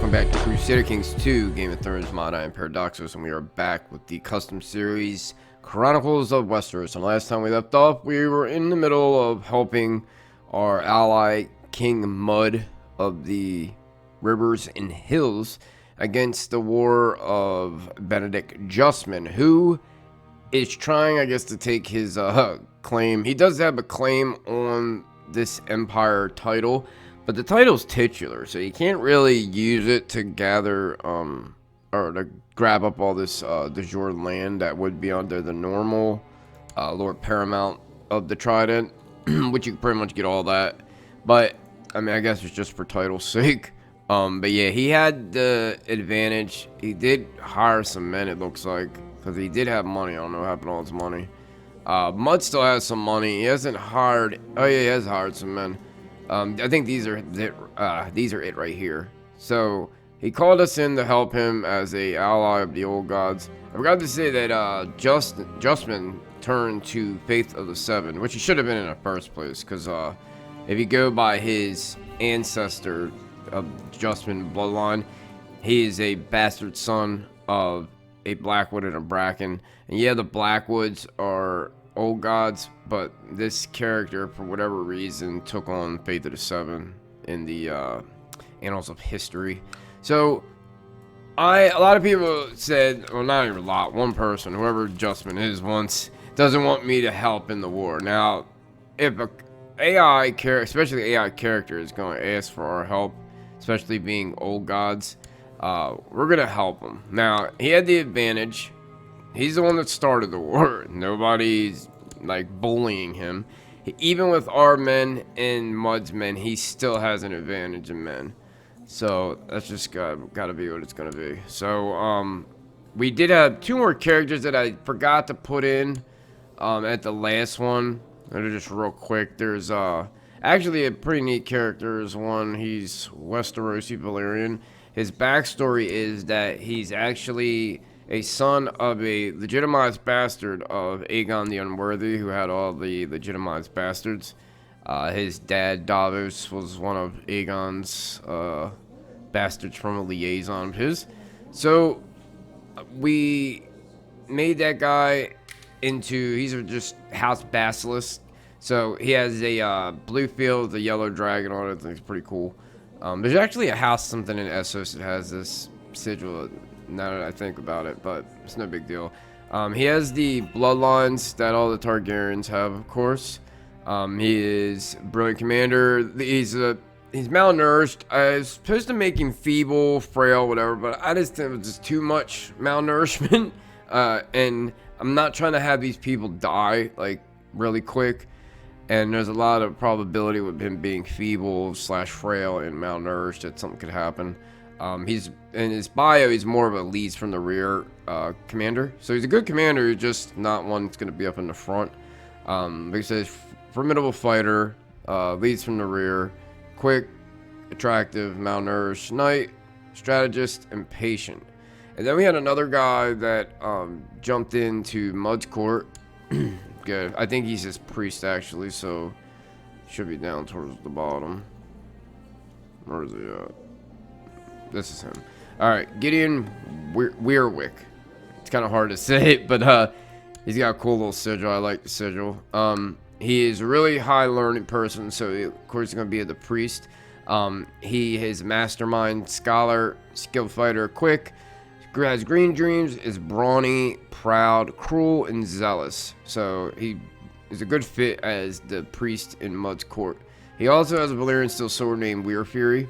Welcome back to Crusader Kings 2, Game of Thrones mod. I am Paradoxos, and we are back with the custom series Chronicles of Westeros. And last time we left off, we were in the middle of helping our ally King Mud of the Rivers and Hills against the war of Benedict Justman, who is trying, I guess, to take his claim. He does have a claim on this empire title, but the title's titular, so you can't really use it to gather or to grab up all this de jure land that would be under the normal Lord Paramount of the Trident, which you can pretty much get all that. But I mean, I guess it's just for title's sake. But yeah, he had the advantage. He did hire some men, it looks like, because he did have money. I don't know what happened to all his money. Mud still has some money. He hasn't hired. Oh yeah, he has hired some men. I think these are it right here. So he called us in to help him as a ally of the old gods. I forgot to say that Justman turned to Faith of the Seven, which he should have been in the first place, because if you go by his ancestor of Justman bloodline, he is a bastard son of a Blackwood and a Bracken. And yeah, the Blackwoods are old gods, but this character, for whatever reason, took on Faith of the Seven in the annals of history. So a lot of people said, well, not even a lot, one person, whoever Justman is once, doesn't want me to help in the war. Now, if a AI character, especially AI character, is going to ask for our help, especially being old gods, we're going to help him. Now, he had the advantage. He's the one that started the war. Nobody's like bullying him. Even with our men and Mud's men, he still has an advantage in men. So that's just gotta be what it's gonna be. So we did have two more characters that I forgot to put in at the last one. They're just real quick. There's actually a pretty neat character. Is one. He's Westerosi Valyrian. His backstory is that he's actually a son of a legitimized bastard of Aegon the Unworthy, who had all the legitimized bastards. His dad, Davos, was one of Aegon's bastards from a liaison of his. So we made that guy into, he's just House Basilisk. So he has a blue field with a yellow dragon on it. I think it's pretty cool. There's actually a house, something in Essos that has this sigil, now that I think about it, but it's no big deal. He has the bloodlines that all the Targaryens have, of course. He is a brilliant commander. He's malnourished. I was supposed to make him feeble, frail, whatever, but I just think it was just too much malnourishment. And I'm not trying to have these people die like really quick. And there's a lot of probability with him being feeble / frail and malnourished that something could happen. He's in his bio, he's more of a leads from the rear commander. So he's a good commander, he's just not one that's going to be up in the front. Like I said, formidable fighter, leads from the rear, quick, attractive, malnourished knight, strategist, and patient. And then we had another guy that jumped into Mud's court. Good. I think he's his priest actually, so should be down towards the bottom. Where is he at? This is him. Alright, Gideon Weirwick. It's kind of hard to say it, but he's got a cool little sigil. I like the sigil. He is a really high learning person, so of course he's going to be the priest. He is mastermind, scholar, skilled fighter, quick, has green dreams, is brawny, proud, cruel, and zealous. So he is a good fit as the priest in Mud's court. He also has a Valyrian steel sword named Weir Fury.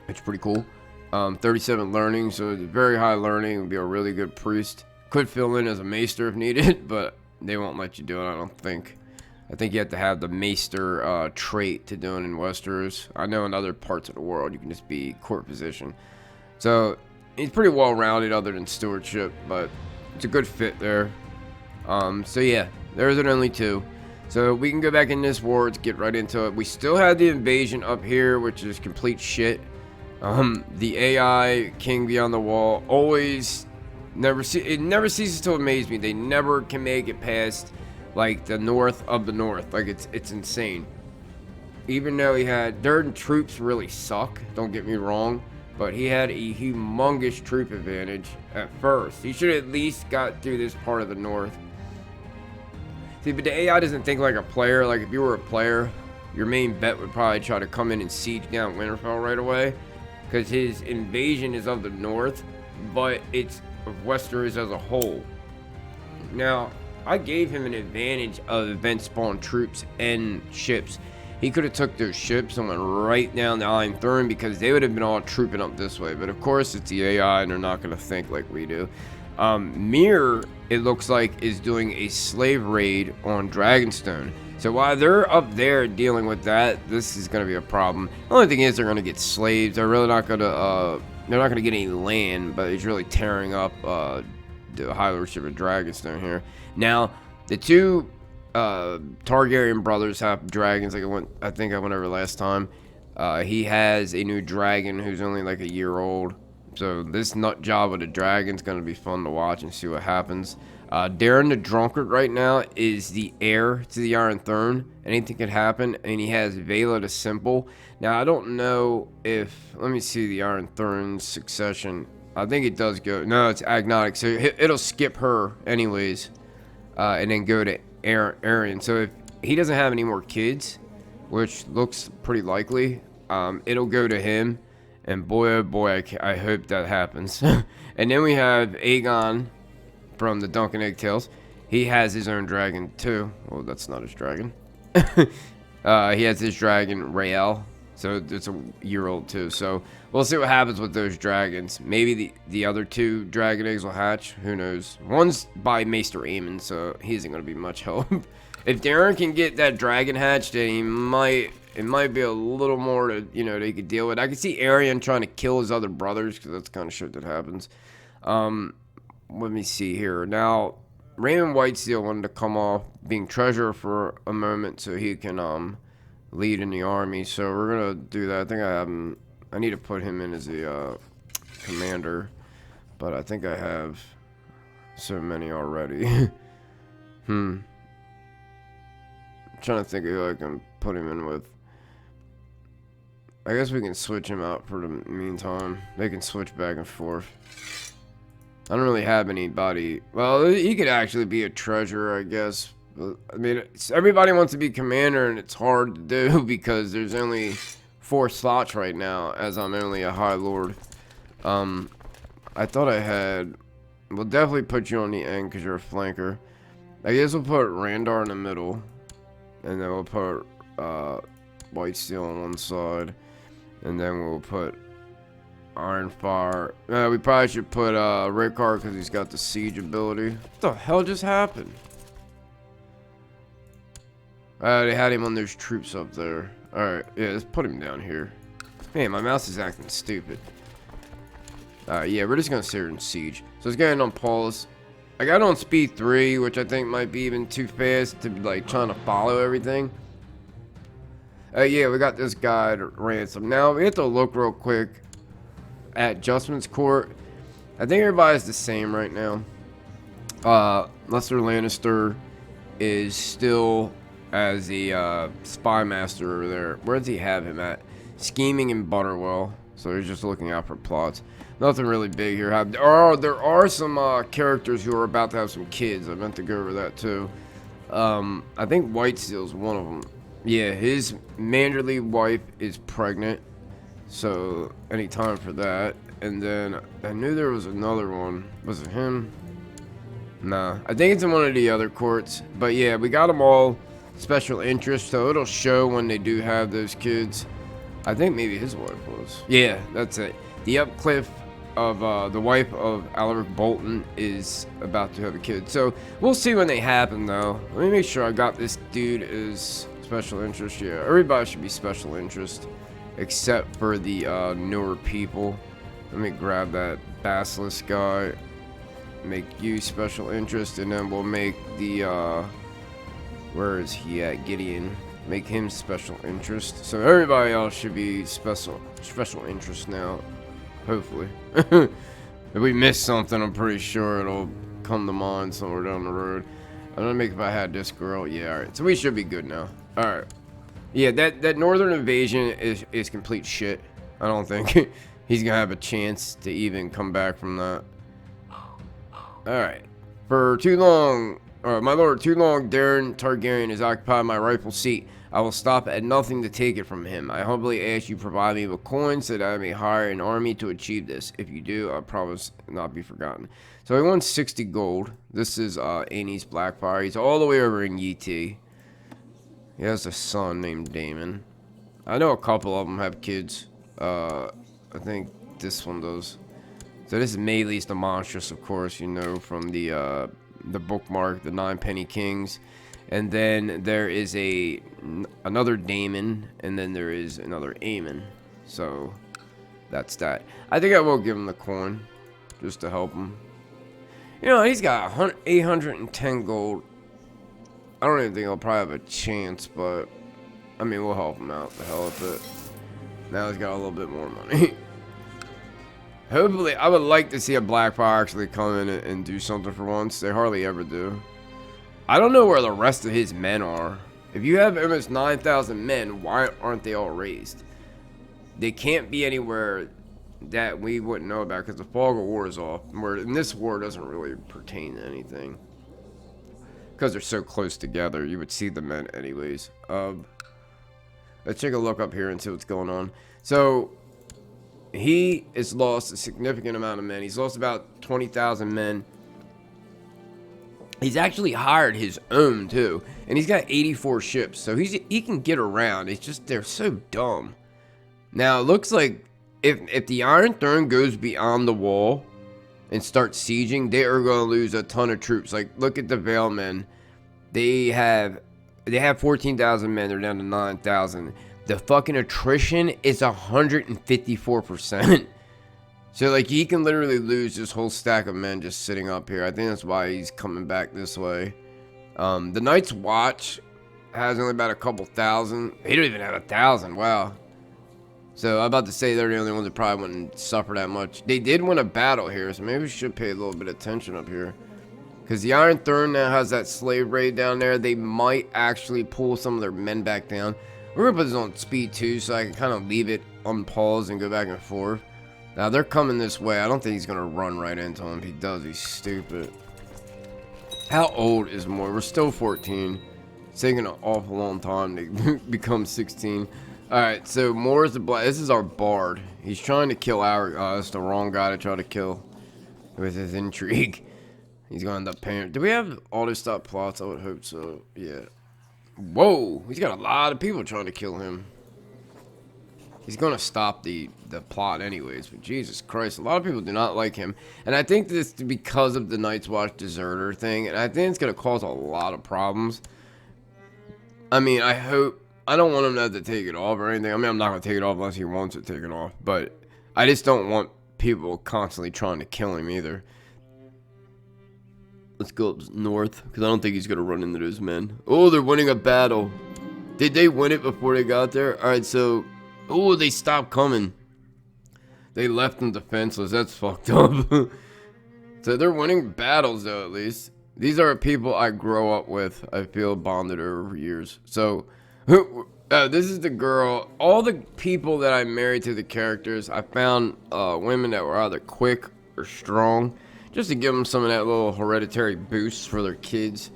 It's pretty cool. 37 learning, so it's very high learning. Would be a really good priest. Could fill in as a maester if needed, but they won't let you do it, I don't think. I think you have to have the maester trait to do it in Westeros. I know in other parts of the world you can just be court position. So he's pretty well rounded other than stewardship, but it's a good fit there. So yeah, there's an only two. So we can go back in this war to get right into it. We still had the invasion up here, which is complete shit. The AI King Beyond the Wall always never ceases to amaze me. They never can make it past like the north of the north. Like it's insane. Even though their troops really suck, don't get me wrong, but he had a humongous troop advantage at first. He should have at least got through this part of the north. See, but the AI doesn't think like a player. Like, if you were a player, your main bet would probably try to come in and siege down Winterfell right away, because his invasion is of the north, but it's of Westeros as a whole. Now, I gave him an advantage of event spawn troops and ships. He could have took those ships and went right down the Iron Throne, because they would have been all trooping up this way. But of course, it's the AI, and they're not going to think like we do. Mir, it looks like, is doing a slave raid on Dragonstone. So while they're up there dealing with that, this is going to be a problem. The only thing is, they're going to get slaves. They're really not going to. They're not going to get any land, but it's really tearing up the High Lordship of Dragonstone here. Now, the two Targaryen brothers have dragons. Like I think I went over last time. He has a new dragon who's only like a year old. So this nut job with a dragon's going to be fun to watch and see what happens. Darren the Drunkard right now is the heir to the Iron Throne. Anything could happen. And he has Vela the Simple. Now, I don't know if... Let me see the Iron Throne's succession. I think it does go... No, it's agnostic. So it'll skip her anyways. And then go to Arryn. So if he doesn't have any more kids, which looks pretty likely, it'll go to him. And boy, oh boy, I hope that happens. And then we have Aegon from the Duncan Eggtails. He has his own dragon too. Well, that's not his dragon. He has his dragon, Rael. So it's a year old too. So we'll see what happens with those dragons. Maybe the other two dragon eggs will hatch. Who knows? One's by Maester Aemon, so he isn't going to be much help. If Darren can get that dragon hatched, then he might... It might be a little more to, that he could deal with. I can see Arryn trying to kill his other brothers, because that's kind of shit that happens. Let me see here. Now, Raymond Whitesteel wanted to come off being treasurer for a moment so he can lead in the army. So we're going to do that. I think I have him. I need to put him in as the commander. But I think I have so many already. I'm trying to think of who I can put him in with. I guess we can switch him out for the meantime. They can switch back and forth. I don't really have anybody. Well, he could actually be a treasurer, I guess. I mean, everybody wants to be commander, and it's hard to do because there's only 4 slots right now, as I'm only a High Lord. I thought I had... We'll definitely put you on the end because you're a flanker. I guess we'll put Randar in the middle. And then we'll put Whitesteel on one side. And then we'll put Ironfire. We probably should put Rickard because he's got the siege ability. What the hell just happened? They had him on those troops up there. Alright, yeah, let's put him down here. Man, my mouse is acting stupid. Yeah, we're just going to sit here and siege. So let's get in on pause. I got on speed 3, which I think might be even too fast to like trying to follow everything. Yeah, we got this guy to ransom. Now, we have to look real quick at Justman's Court. I think everybody's the same right now. Lester Lannister is still as the spy master over there. Where does he have him at? Scheming in Butterwell. So he's just looking out for plots. Nothing really big here. There are some characters who are about to have some kids. I meant to go over that too. I think Whitesteel's one of them. Yeah, his Manderly wife is pregnant. So, any time for that. And then, I knew there was another one. Was it him? Nah. I think it's in one of the other courts. But yeah, we got them all special interest. So, it'll show when they do have those kids. I think maybe his wife was. Yeah, that's it. The Upcliff of the wife of Alaric Bolton is about to have a kid. So, we'll see when they happen, though. Let me make sure I got this dude as special interest. Yeah, everybody should be special interest. Except for the newer people. Let me grab that Basilisk guy. Make you special interest. And then we'll make the... where is he at? Gideon. Make him special interest. So everybody else should be special interest now. Hopefully. If we miss something, I'm pretty sure it'll come to mind somewhere down the road. I'm gonna make if I had this girl. Yeah, alright. So we should be good now. Alright. Yeah, that northern invasion is complete shit. I don't think. he's gonna have a chance to even come back from that. Alright. For too long, my lord, too long Darren Targaryen has occupied my rightful seat. I will stop at nothing to take it from him. I humbly ask you provide me with coins so that I may hire an army to achieve this. If you do, I promise not be forgotten. So he wants 60 gold. This is Aenys Blackfire. He's all the way over in Yeti. He has a son named Daemon. I know a couple of them have kids. I think this one does. So this is Maelys the Monstrous, of course, you know, from the bookmark, the 9 Penny Kings. And then there is another Daemon, and then there is another Aemon. So that's that. I think I will give him the coin, just to help him. You know, he's got 810 gold. I don't even think he'll probably have a chance, but I mean, we'll help him out. The hell with it. Now he's got a little bit more money. Hopefully, I would like to see a Blackfire actually come in and do something for once. They hardly ever do. I don't know where the rest of his men are. If you have almost 9,000 men, why aren't they all raised? They can't be anywhere that we wouldn't know about because the fog of war is off. And this war doesn't really pertain to anything. Because they're so close together, you would see the men anyways. Let's take a look up here and see what's going on. So, he has lost a significant amount of men. He's lost about 20,000 men. He's actually hired his own too, and he's got 84 ships, so he can get around. It's just they're so dumb. Now it looks like if the Iron Throne goes beyond the wall and starts sieging, they are going to lose a ton of troops. Like look at the Vale men, they have 14,000 men. They're down to 9,000. The fucking attrition is 154%. So, like, he can literally lose this whole stack of men just sitting up here. I think that's why he's coming back this way. The Night's Watch has only about a couple thousand. He don't even have 1,000. Wow. So, I'm about to say they're the only ones that probably wouldn't suffer that much. They did win a battle here, so maybe we should pay a little bit of attention up here. Because the Iron Throne now has that slave raid down there. They might actually pull some of their men back down. We're going to put this on speed 2 so I can kind of leave it on pause and go back and forth. Now, they're coming this way. I don't think he's going to run right into him. If he does, he's stupid. How old is Moy? We're still 14. It's taking an awful long time to become 16. Alright, so Moore's the Black. This is our Bard. He's trying to kill our... that's the wrong guy to try to kill with his intrigue. He's going to end up paying... Do we have auto-stop plots? I would hope so. Yeah. Whoa! He's got a lot of people trying to kill him. He's going to stop the plot anyways, but Jesus Christ, a lot of people do not like him. And I think this is because of the Night's Watch deserter thing, and I think it's going to cause a lot of problems. I mean, I don't want him to have to take it off or anything. I mean, I'm not going to take it off unless he wants it taken off, but I just don't want people constantly trying to kill him either. Let's go up north, because I don't think he's going to run into those men. Oh, they're winning a battle. Did they win it before they got there? Alright, so... Oh, they stopped coming. They left them defenseless. That's fucked up. So they're winning battles, though, at least. These are people I grow up with. I feel bonded over years. So, this is the girl. All the people that I married to the characters, I found women that were either quick or strong. Just to give them some of that little hereditary boost for their kids.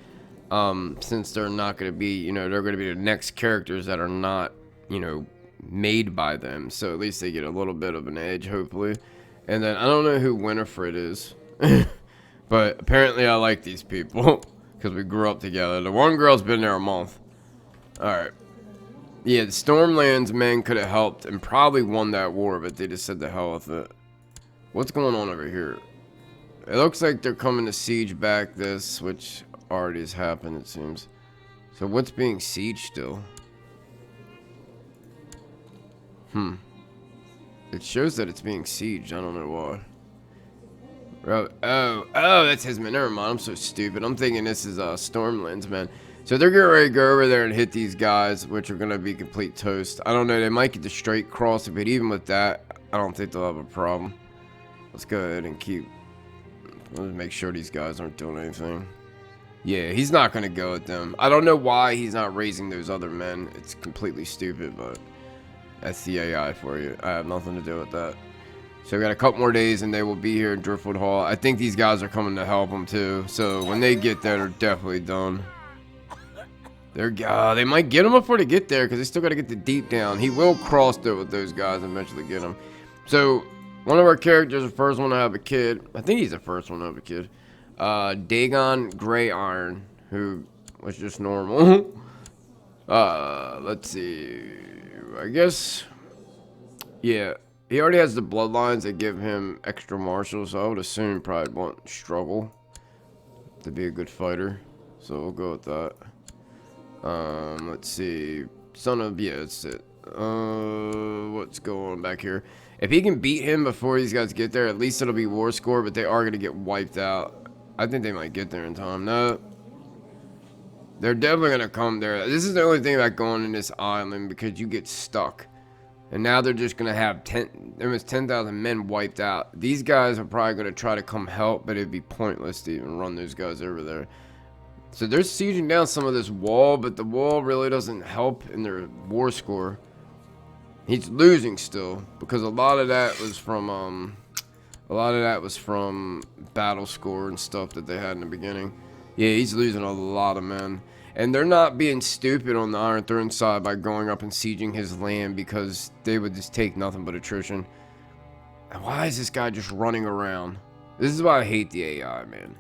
Since they're not going to be, you know, they're going to be the next characters that are not, you know, made by them, so at least they get a little bit of an edge, hopefully. And then I don't know who Winifred is, but apparently I like these people because we grew up together. The one girl's been there a month. Alright, yeah, the Stormlands men could have helped and probably won that war, but they just said the hell with it. What's going on over here? It looks like they're coming to siege back this, which already has happened, it seems. So what's being sieged still? It shows that it's being sieged. I don't know why. Oh, that's his man. Never mind. I'm so stupid. I'm thinking this is Stormlands, man. So they're getting ready to go over there and hit these guys, which are going to be complete toast. I don't know. They might get the straight cross, but even with that, I don't think they'll have a problem. Let's go ahead and let's make sure these guys aren't doing anything. Yeah, he's not going to go at them. I don't know why he's not raising those other men. It's completely stupid, but... That's the AI for you. I have nothing to do with that. So we got a couple more days and they will be here in Driftwood Hall. I think these guys are coming to help them too. So when they get there, they're definitely done. They might get him before they get there because they still got to get the deep down. He will cross there with those guys and eventually get him. So one of our characters, the first one to have a kid. I think he's the first one to have a kid. Dagon Grey Iron, who was just normal. Let's see. I guess, yeah. He already has the bloodlines that give him extra martials, so I would assume he probably won't struggle to be a good fighter. So we'll go with that. Let's see. That's it. What's going on back here? If he can beat him before these guys get there, at least it'll be war score, but they are going to get wiped out. I think they might get there in time. No. They're definitely going to come there. This is the only thing about going in this island, because you get stuck. And now they're just going to have almost 10,000 men wiped out. These guys are probably going to try to come help, but it'd be pointless to even run those guys over there. So they're sieging down some of this wall, but the wall really doesn't help in their war score. He's losing still, because a lot of that was from battle score and stuff that they had in the beginning. Yeah, he's losing a lot of men. And they're not being stupid on the Iron Throne side by going up and sieging his land, because they would just take nothing but attrition. And why is this guy just running around? This is why I hate the AI, man.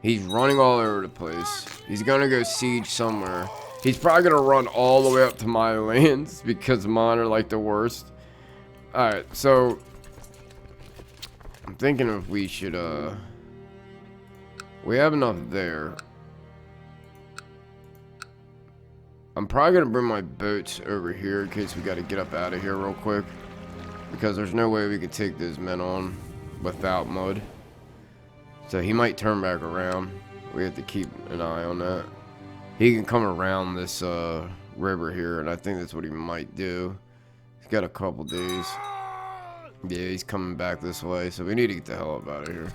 He's running all over the place. He's gonna go siege somewhere. He's probably gonna run all the way up to my lands, because mine are like the worst. Alright, so I'm thinking if we should, we have enough there. I'm probably gonna bring my boats over here in case we gotta get up out of here real quick, because there's no way we can take those men on without mud. So he might turn back around. We have to keep an eye on that. He can come around this river here, and I think that's what he might do. He's got a couple days. Yeah, he's coming back this way, so we need to get the hell up out of here.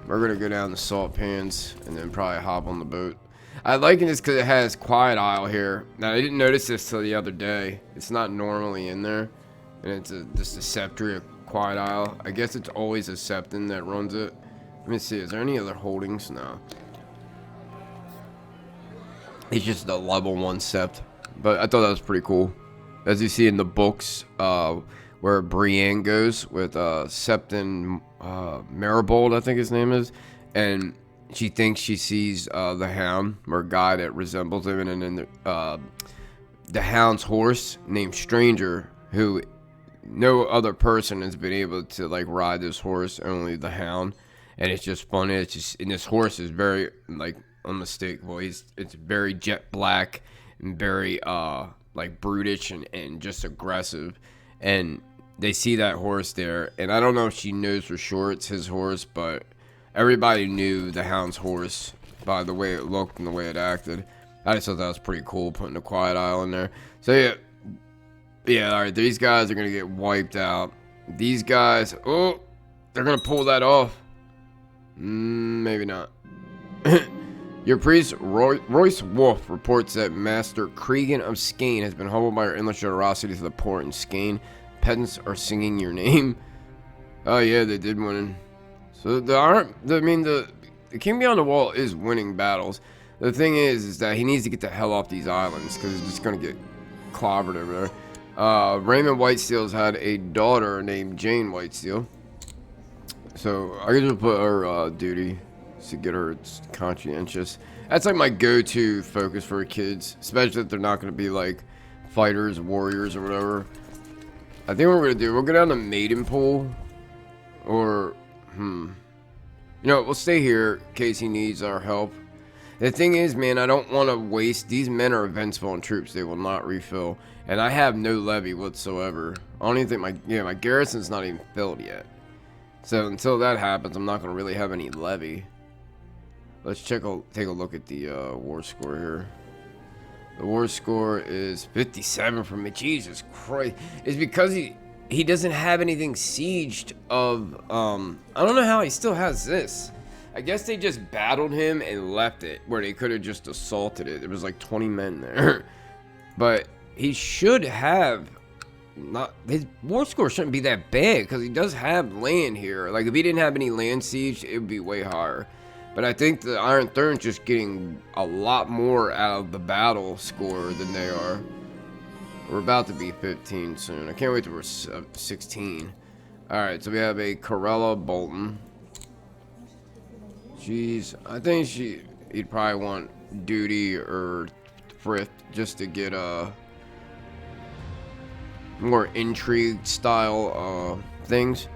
We're gonna go down the salt pans and then probably hop on the boat. I like this because it has Quiet Isle here. Now, I didn't notice this till the other day. It's not normally in there, and it's just a Sceptry of Quiet Isle. I guess it's always a Septon that runs it. Let me see, is there any other holdings? No. It's just a level 1 Sept. But I thought that was pretty cool. As you see in the books, where Brienne goes with Septon Maribold, I think his name is. And she thinks she sees the Hound, or a guy that resembles him. And then the Hound's horse, named Stranger, who no other person has been able to like ride this horse, only the Hound. And it's just funny. It's just, and this horse is very like unmistakable. It's very jet black and very like brutish and just aggressive. And they see that horse there, and I don't know if she knows for sure it's his horse, but everybody knew the Hound's horse by the way it looked and the way it acted. I just thought that was pretty cool, putting the Quiet Isle in there. So yeah, all right. These guys are gonna get wiped out. These guys, oh, they're gonna pull that off. Maybe not. Your priest, Royce Wolf, reports that Master Cregan of Skane has been humbled by your endless generosity to the poor in Skane. Peasants are singing your name. Oh yeah, they did win. So the King Beyond the Wall is winning battles. The thing is that he needs to get the hell off these islands, because he's just gonna get clobbered over there. Raymond Whitesteel's had a daughter named Jane Whitesteel. So I guess we'll put her duty to get her conscientious. That's like my go-to focus for kids, especially if they're not going to be like fighters, warriors, or whatever. I think what we're going to do, we'll go down to Maidenpool, or you know, we'll stay here in case he needs our help. The thing is, man, I don't want to waste. These men are event-spawn troops. They will not refill, and I have no levy whatsoever. I don't even think my garrison's not even filled yet. So until that happens, I'm not going to really have any levy. Let's take a look at the war score here. The war score is 57 for me. Jesus Christ. It's because he doesn't have anything sieged of... I don't know how he still has this. I guess they just battled him and left it, where they could have just assaulted it. There was like 20 men there. But he should have not his war score shouldn't be that bad because he does have land here. Like if he didn't have any land siege, it would be way higher. But I think the Iron Throne just getting a lot more out of the battle score than they are. We're about to be 15 soon. I can't wait till we're 16. Alright, so we have a Corella Bolton. Jeez, I think he'd probably want Duty or Thrift just to get more intrigue style things.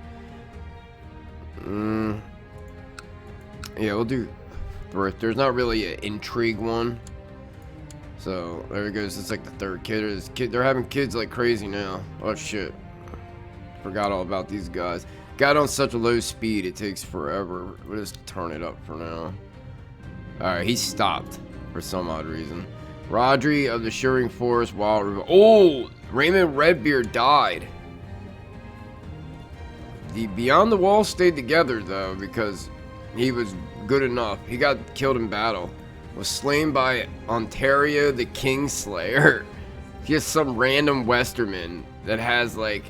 Yeah, we'll do Thrift. There's not really an intrigue one. So there it goes. It's like the third kid. They're having kids like crazy now. Oh shit. Forgot all about these guys. Got on such a low speed it takes forever. We'll just turn it up for now. Alright, he stopped for some odd reason. Rodri of the Shearing Forest Wild River. Oh! Raymond Redbeard died. The Beyond the Wall stayed together though because he was good enough. He got killed in battle. Was slain by Ontario the Kingslayer. Just some random Westerman that has like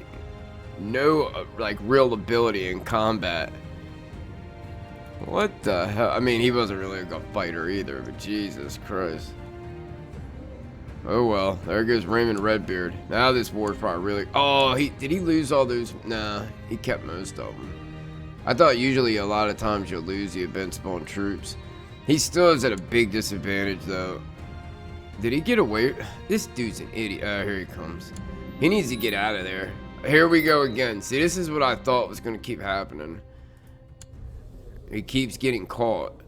no like real ability in combat. What the hell? I mean, he wasn't really a good fighter either, but Jesus Christ. Oh well, there goes Raymond Redbeard. Now this war's probably really... Oh, did he lose all those? Nah, he kept most of them. I thought usually a lot of times you'll lose the invincible troops. He still is at a big disadvantage though. Did he get away? This dude's an idiot. Oh, here he comes. He needs to get out of there. Here we go again. See, this is what I thought was going to keep happening. He keeps getting caught.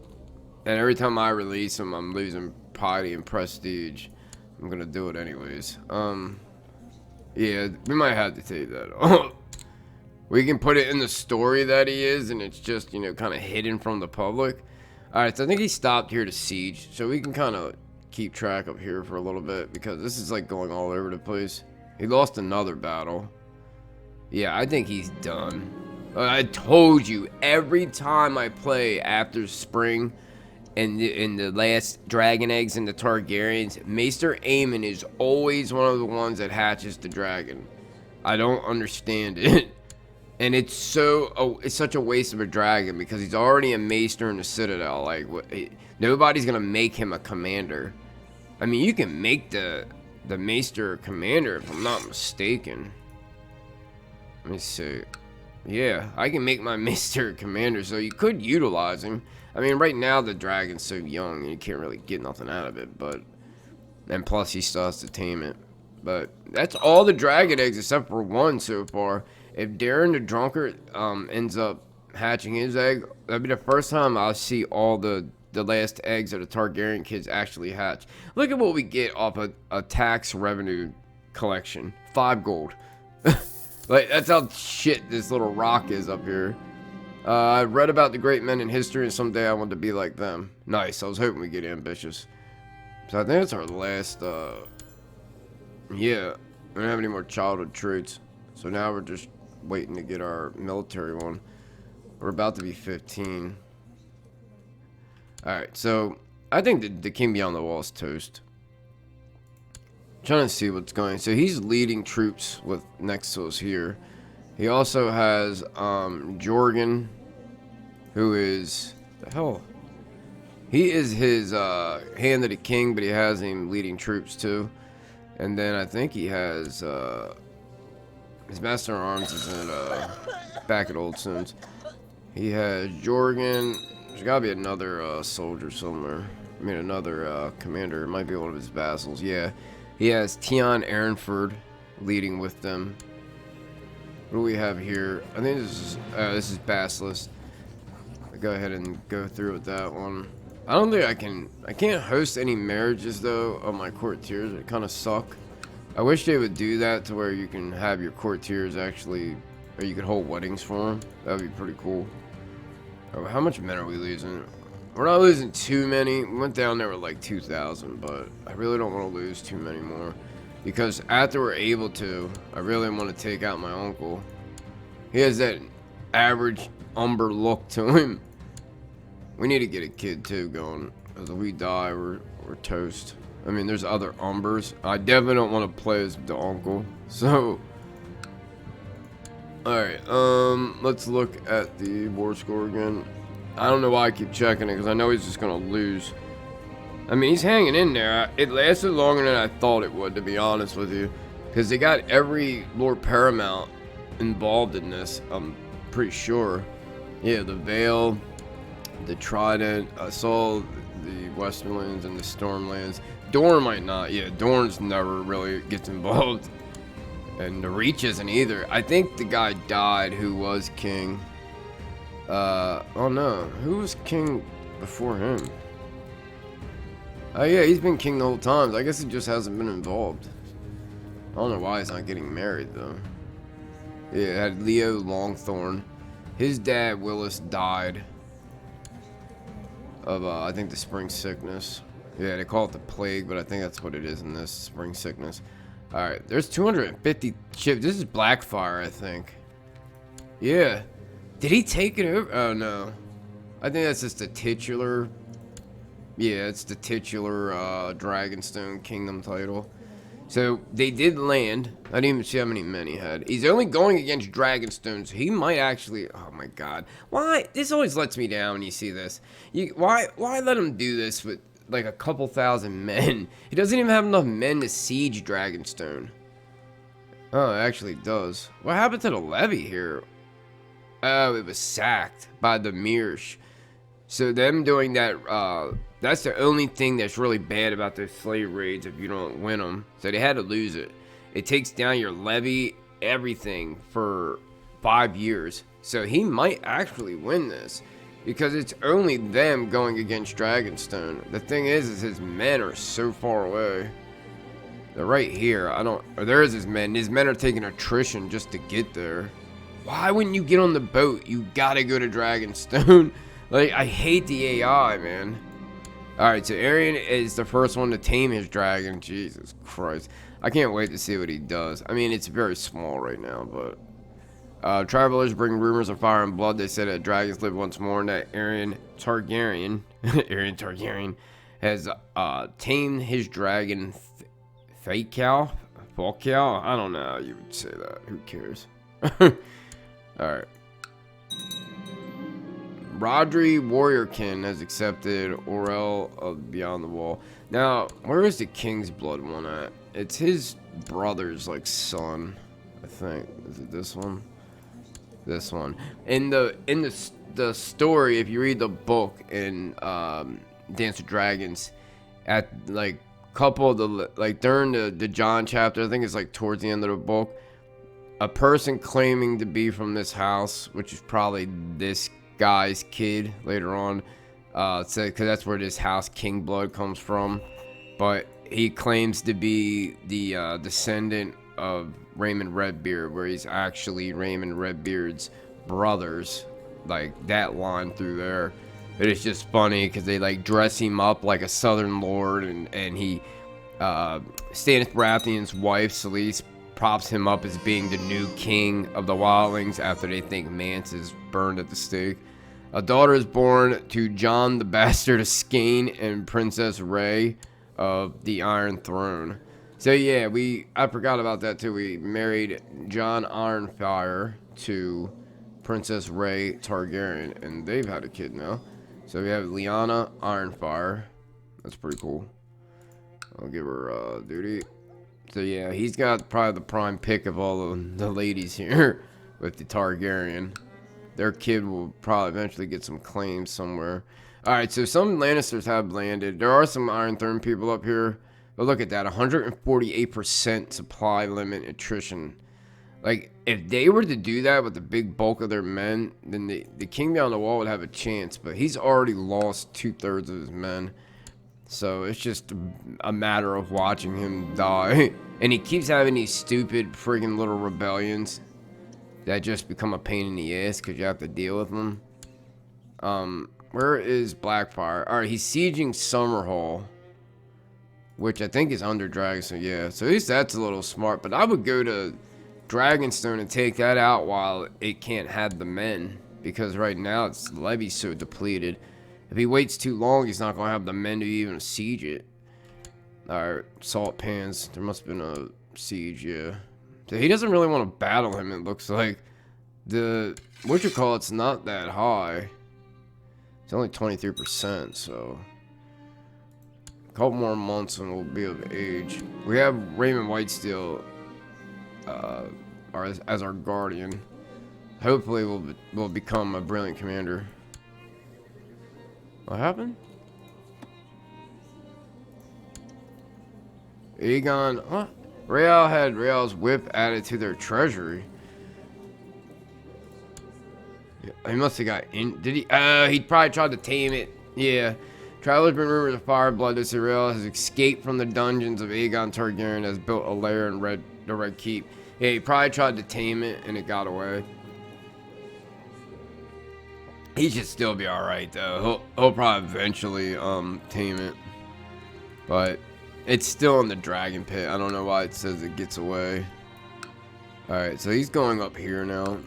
And every time I release him, I'm losing piety and prestige. I'm going to do it anyways. Yeah, we might have to take that. We can put it in the story that he is, and it's just, you know, kind of hidden from the public. Alright, so I think he stopped here to siege. So we can kind of keep track of here for a little bit, because this is like going all over the place. He lost another battle. Yeah, I think he's done. I told you, every time I play after spring and in the last dragon eggs and the Targaryens, Maester Aemon is always one of the ones that hatches the dragon. I don't understand it. And it's such a waste of a dragon because he's already a Maester in the Citadel. Like, nobody's gonna make him a commander. I mean, you can make the Maester commander if I'm not mistaken. Let me see. Yeah, I can make my Maester commander, so you could utilize him. I mean, right now the dragon's so young, and you can't really get nothing out of it, but... And plus, he still has to tame it. But that's all the dragon eggs except for one so far. If Darren the Drunkard ends up hatching his egg, that'd be the first time I'll see all the last eggs of the Targaryen kids actually hatch. Look at what we get off a tax revenue collection. 5 gold. Like, that's how shit this little rock is up here. I read about the great men in history, and someday I want to be like them. Nice. I was hoping we get ambitious. So I think that's our last, yeah. We don't have any more childhood traits. So now we're just waiting to get our military one. We're about to be 15. Alright, so I think the King Beyond the Wall is toast. Trying to see what's going. So he's leading troops with next to us here. He also has Jorgen, who is the hell. He is his hand of the king, but he has him leading troops too. And then I think he has his master of arms is in back at Old Sons. He has Jorgen. There's got to be another soldier somewhere. I mean, another commander. It might be one of his vassals. Yeah. He has Tion Ehrenford leading with them. What do we have here? I think this is Basilisk. I'll go ahead and go through with that one. I don't think I can't host any marriages though of my courtiers. It kind of suck. I wish they would do that to where you can have your courtiers actually, or you could hold weddings for them. That would be pretty cool. Oh, how much men are we losing? We're not losing too many. We went down there with like 2,000, but I really don't want to lose too many more. Because after we're able to, I really want to take out my uncle. He has that average umber look to him. We need to get a kid too going. Because if we die, we're toast. I mean, there's other umbers. I definitely don't want to play as the uncle. So, Alright, let's look at the war score again. I don't know why I keep checking it, because I know he's just gonna lose. I mean, he's hanging in there. It lasted longer than I thought it would, to be honest with you. Because they got every Lord Paramount involved in this, I'm pretty sure. Yeah, the Vale, the Trident, I saw the Westerlands and the Stormlands. Dorne might not, yeah, Dorne's never really gets involved. And the Reach isn't either. I think the guy died who was king. Oh no, who was king before him? Oh yeah, he's been king the whole time. I guess he just hasn't been involved. I don't know why he's not getting married though. Yeah, it had Leo Longthorn. His dad, Willis, died of, I think the spring sickness. Yeah, they call it the plague, but I think that's what it is in this, spring sickness. Alright, there's 250 ships. This is Blackfire, I think. Yeah. Did he take it over? Oh, no. I think that's just the titular. Yeah, it's the titular Dragonstone Kingdom title. So, they did land. I didn't even see how many men he had. He's only going against Dragonstone, so he might actually... Oh, my God. Why? This always lets me down when you see this. Why let him do this with, like, a couple thousand men? He doesn't even have enough men to siege Dragonstone. Oh, it actually does. What happened to the levy here? Oh, it was sacked by the Mirsh. So them doing that, that's the only thing that's really bad about those slave raids if you don't win them. So they had to lose it. It takes down your levy, everything, for 5 years. So he might actually win this. Because it's only them going against Dragonstone. The thing is his men are so far away. They're right here. There's his men. His men are taking attrition just to get there. Why wouldn't you get on the boat? You gotta go to Dragonstone. Like, I hate the AI, man. Alright, so Aerion is the first one to tame his dragon. Jesus Christ. I can't wait to see what he does. I mean, it's very small right now, but... travelers bring rumors of fire and blood. They said that dragons live once more and that Aerion Targaryen... Aerion Targaryen has tamed his dragon... Falcow? I don't know how you would say that. Who cares? Alright. Rodri Warriorkin has accepted Orel of Beyond the Wall. Now, where is the King's Blood one at? It's his brother's, like, son, I think. Is it this one? This one. In the story, if you read the book in Dance of Dragons, at, like, couple of the, like, during the John chapter, I think it's, like, towards the end of the book, a person claiming to be from this house, which is probably this guy's kid later on, because that's where this house King Blood comes from, but he claims to be the descendant of Raymond Redbeard, where he's actually Raymond Redbeard's brothers, like that line through there. But it's just funny because they like dress him up like a southern lord, and he Stannis Baratheon's wife Selyse props him up as being the new king of the wildlings after they think Mance is burned at the stake. A daughter is born to John the Bastard of Skane and Princess Rhae of the Iron Throne. So yeah, I forgot about that too. We married Jon Ironfire to Princess Rhae Targaryen, and they've had a kid now. So we have Lyanna Ironfire. That's pretty cool. I'll give her duty. So yeah, he's got probably the prime pick of all the ladies here with the Targaryen. Their kid will probably eventually get some claims somewhere. Alright, so some Lannisters have landed. There are some Iron Throne people up here. But look at that, 148% supply limit attrition. Like, if they were to do that with the big bulk of their men, then the King Beyond the Wall would have a chance. But he's already lost 2/3 of his men. So it's just a matter of watching him die. And he keeps having these stupid friggin' little rebellions that just become a pain in the ass because you have to deal with them. Where is Blackfire? Alright, he's sieging Summerhall, which I think is under Dragonstone. Yeah, so at least that's a little smart. But I would go to Dragonstone and take that out while it can't have the men, because right now its levy's so depleted. If he waits too long, he's not going to have the men to even siege it. Alright, Salt Pans. There must have been a siege, yeah. So he doesn't really want to battle him, it looks like. The it's not that high. It's only 23%, so a couple more months and we'll be of age. We have Raymond Whitesteel as our guardian. Hopefully we'll become a brilliant commander. What happened? Aegon, what? Real had Real's whip added to their treasury. He must have got in. Did he? He probably tried to tame it. Yeah. Travelers been rumors of fire blood. This Real has escaped from the dungeons of Aegon Targaryen, has built a lair in the Red Keep. Yeah, he probably tried to tame it and it got away. He should still be alright though. He'll probably eventually tame it. But it's still in the dragon pit. I don't know why it says it gets away. Alright, so he's going up here now.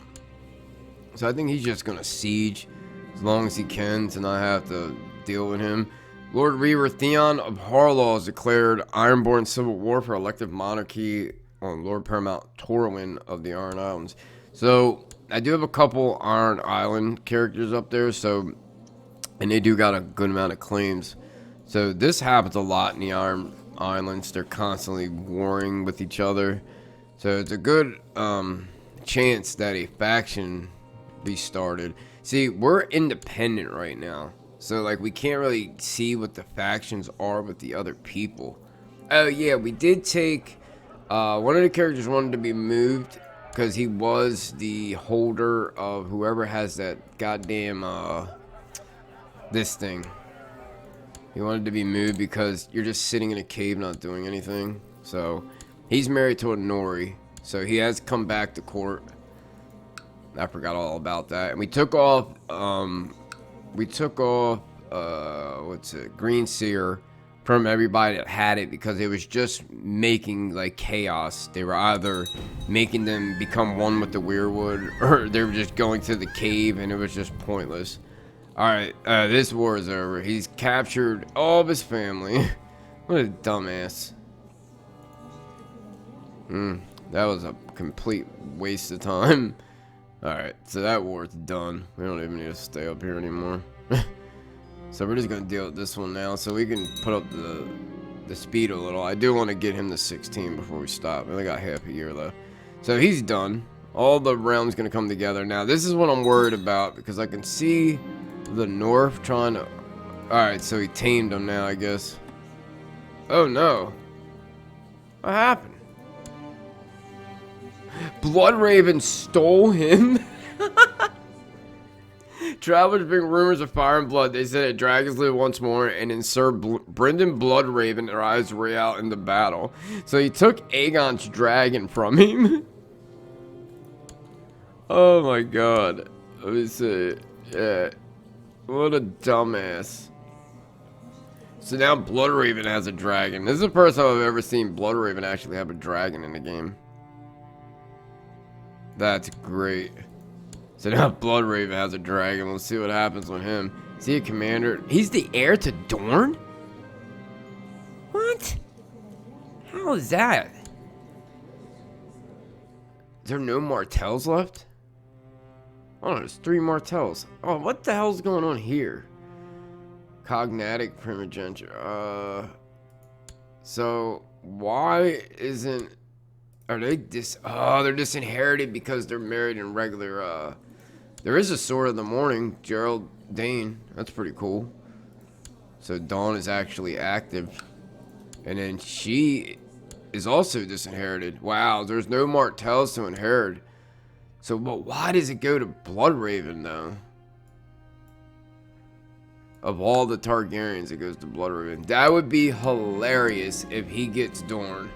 So I think he's just gonna siege as long as he can to not have to deal with him. Lord Reaver Theon of Harlaw has declared Ironborn civil war for elective monarchy on Lord Paramount Torwin of the Iron Islands. So I do have a couple Iron Island characters up there, so and they do got a good amount of claims. So this happens a lot in the Iron Islands. They're constantly warring with each other. So it's a good chance that a faction be started. See, we're independent right now. So like we can't really see what the factions are with the other people. Oh yeah, we did take one of the characters wanted to be moved because he was the holder of whoever has that goddamn this thing. He wanted to be moved because you're just sitting in a cave not doing anything. So he's married to a Nori, so he has come back to court. I forgot all about that. And we took off what's it, Green Seer from everybody that had it because it was just making like chaos. They were either making them become one with the weirwood or they were just going to the cave and it was just pointless. Alright, this war is over. He's captured all of his family. What a dumbass. That was a complete waste of time. Alright, so that war's done. We don't even need to stay up here anymore. So we're just going to deal with this one now so we can put up the speed a little. I do want to get him to 16 before we stop. We only got half a year left. So he's done. All the realms going to come together. Now this is what I'm worried about because I can see the north trying to... Alright, so he tamed him now, I guess. Oh no. What happened? Bloodraven stole him? Travelers bring rumors of fire and blood. They said that dragons live once more and then Sir Brendan Bloodraven arrives Real in the battle. So he took Aegon's dragon from him. Oh my god. Let me see. Yeah. What a dumbass. So now Bloodraven has a dragon. This is the first time I've ever seen Bloodraven actually have a dragon in the game. That's great. So now Bloodraven has a dragon. Let's see what happens with him. Is he a commander? He's the heir to Dorne? What? How is that? Is there no Martells left? Oh, there's 3 Martells. Oh, what the hell's going on here? Cognatic primogeniture. So why isn't... Are they they're disinherited because they're married in regular, there is a Sword of the Morning, Gerald Dane. That's pretty cool. So Dawn is actually active. And then she is also disinherited. Wow, there's no Martells to inherit. So, but why does it go to Bloodraven, though? Of all the Targaryens, it goes to Bloodraven. That would be hilarious if he gets Dorne.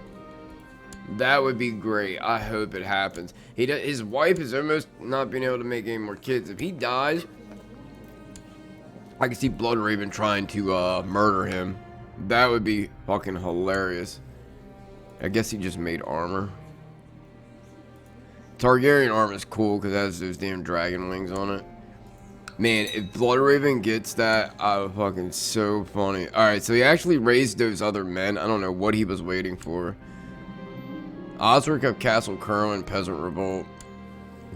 That would be great. I hope it happens. His wife is almost not being able to make any more kids. If he dies, I can see Bloodraven trying to murder him. That would be fucking hilarious. I guess he just made armor. Targaryen armor is cool because it has those damn dragon wings on it. Man, if Bloodraven gets that, fucking so funny. Alright, so he actually raised those other men. I don't know what he was waiting for. Osric of Castle Curwen, Peasant Revolt.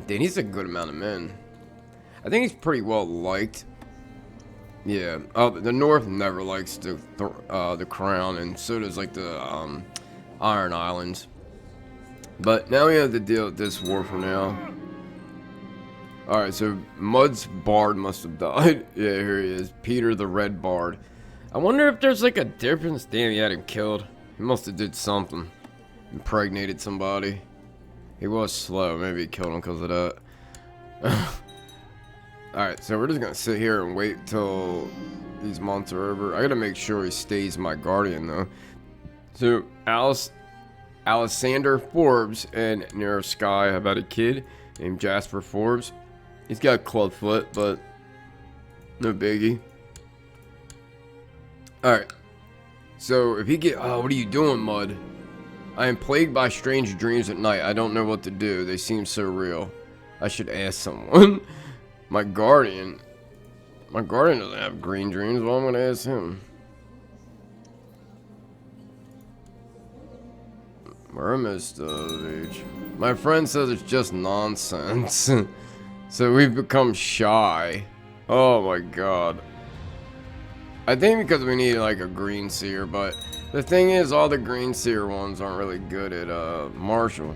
Then he's a good amount of men. I think he's pretty well liked. Yeah. Oh, the North never likes the Crown, and so does like the Iron Islands. But now we have to deal with this war for now. Alright, so Mud's Bard must have died. Yeah, here he is. Peter the Red Bard. I wonder if there's like a difference. Damn, he had him killed. He must have did something. Impregnated somebody. He was slow. Maybe he killed him because of that. Alright, so we're just going to sit here and wait till these months are over. I got to make sure he stays my guardian, though. So, Alexander Forbes and Near Sky have had a kid named Jasper Forbes. He's got a clubfoot, but no biggie. Alright. So, if he get... Oh, what are you doing, Mud? I am plagued by strange dreams at night. I don't know what to do. They seem so real. I should ask someone. My guardian doesn't have green dreams. Well, I'm going to ask him. We're almost of age. My friend says it's just nonsense. So we've become shy. Oh my god. I think because we need like a green seer, but the thing is all the green seer ones aren't really good at martial.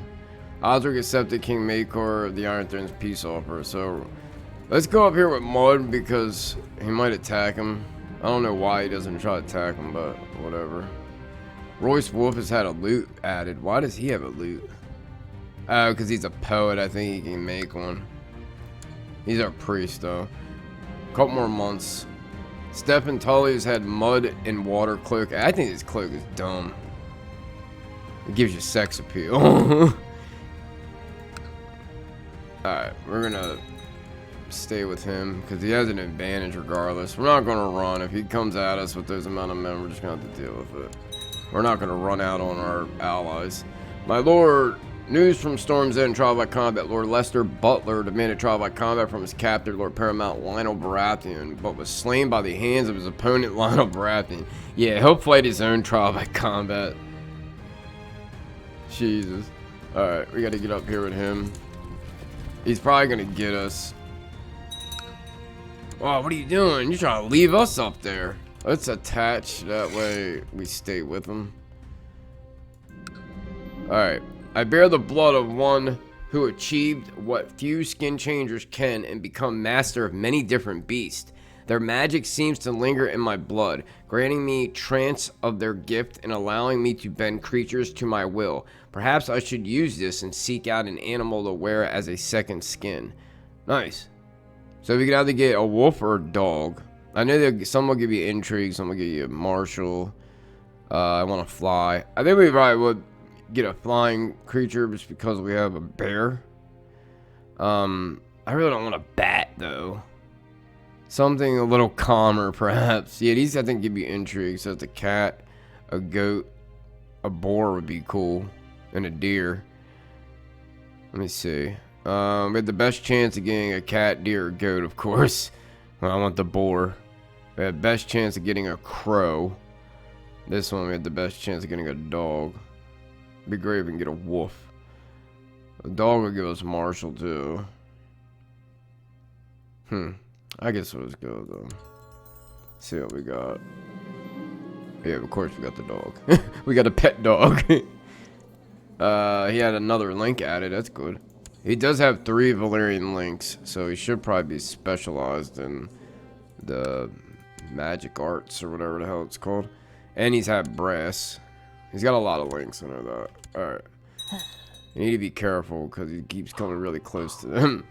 Osric accepted King Maekor of the Iron Throne's peace offer, so let's go up here with Mud because he might attack him. I don't know why he doesn't try to attack him, but whatever. Royce Wolf has had a loot added. Why does he have a loot? Oh, because he's a poet. I think he can make one. He's our priest, though. Couple more months. Stephen Tully has had mud and water cloak. I think this cloak is dumb. It gives you sex appeal. Alright, we're gonna stay with him because he has an advantage regardless. We're not gonna run. If he comes at us with those amount of men, we're just gonna have to deal with it. We're not gonna run out on our allies. My lord, news from Storm's End trial by combat. Lord Lester Butler demanded trial by combat from his captor, Lord Paramount Lionel Baratheon, but was slain by the hands of his opponent, Lionel Baratheon. Yeah, he'll fight his own trial by combat. Jesus. Alright, we gotta get up here with him. He's probably gonna get us. Oh, what are you doing? You're trying to leave us up there. Let's attach, that way we stay with him. Alright. I bear the blood of one who achieved what few skin changers can and become master of many different beasts. Their magic seems to linger in my blood, granting me trance of their gift and allowing me to bend creatures to my will. Perhaps I should use this and seek out an animal to wear as a second skin. Nice. So we can either get a wolf or a dog. I know that some will give you intrigue, some will give you a martial. I want to fly. I think we probably would get a flying creature just because we have a bear. I really don't want a bat though. Something a little calmer perhaps. Yeah, these I think give you intrigue. So it's a cat, a goat, a boar would be cool, and a deer. Let me see. We had the best chance of getting a cat, deer, or goat, of course. Well, I want the boar. We had the best chance of getting a crow. This one we had the best chance of getting a dog. It'd be great if we can get a wolf. A dog would give us martial too. I guess we'll just go though. See what we got. Yeah, of course we got the dog. We got a pet dog. He had another link added. That's good. He does have 3 Valyrian links, so he should probably be specialized in the magic arts or whatever the hell it's called. And he's had brass. He's got a lot of links, I know that. Alright. You need to be careful because he keeps coming really close to them.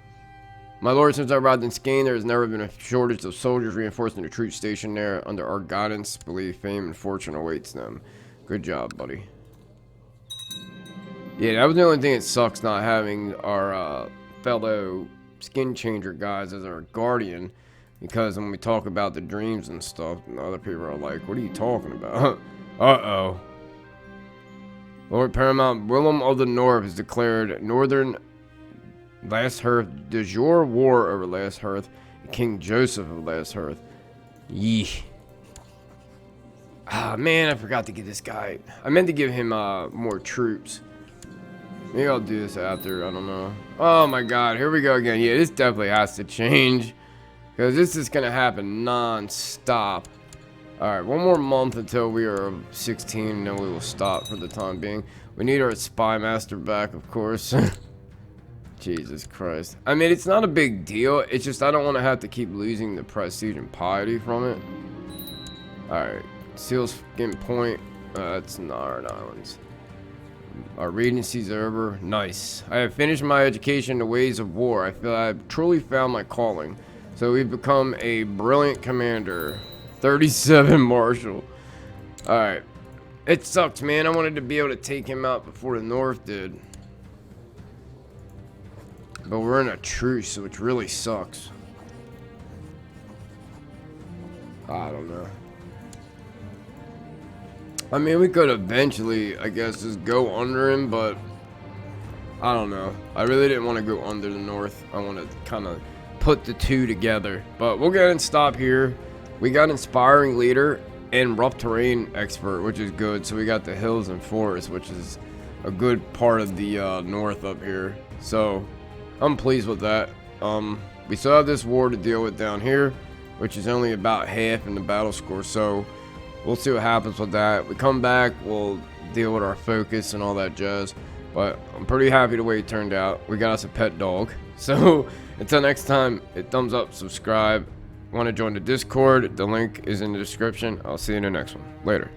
My lord, since I arrived in Skane, there has never been a shortage of soldiers reinforcing the troop station there. Under our guidance, believe fame and fortune awaits them. Good job, buddy. Yeah, that was the only thing that sucks, not having our fellow skin changer guys as our guardian. Because when we talk about the dreams and stuff, and other people are like, what are you talking about? Uh-oh. Lord Paramount Willem of the North has declared Northern Last Hearth de jure war over Last Hearth and King Joseph of Last Hearth. Yeesh. Ah, man, I forgot to get this guy. I meant to give him more troops. Maybe I'll do this after, I don't know. Oh my god, here we go again. Yeah, this definitely has to change. Because this is going to happen non-stop. Alright, one more month until we are 16, and then we will stop for the time being. We need our spy master back, of course. Jesus Christ. I mean, it's not a big deal. It's just I don't want to have to keep losing the prestige and piety from it. Alright, Seals getting point. That's Nard Islands. Our regency's over. Nice. I have finished my education in the ways of war. I feel I have truly found my calling. So we've become a brilliant commander. 37 Marshal. Alright. It sucks, man. I wanted to be able to take him out before the North did. But we're in a truce, which really sucks. I don't know. I mean, we could eventually, I guess, just go under him, but I don't know. I really didn't want to go under the North. I want to kind of put the two together. But we'll go ahead and stop here. We got Inspiring Leader and Rough Terrain Expert, which is good. So we got the Hills and Forests, which is a good part of the North up here. So I'm pleased with that. We still have this war to deal with down here, which is only about half in the battle score. So we'll see what happens with that. We come back, we'll deal with our focus and all that jazz. But I'm pretty happy the way it turned out. We got us a pet dog. So until next time, hit thumbs up, subscribe. Want to join the Discord? The link is in the description. I'll see you in the next one. Later.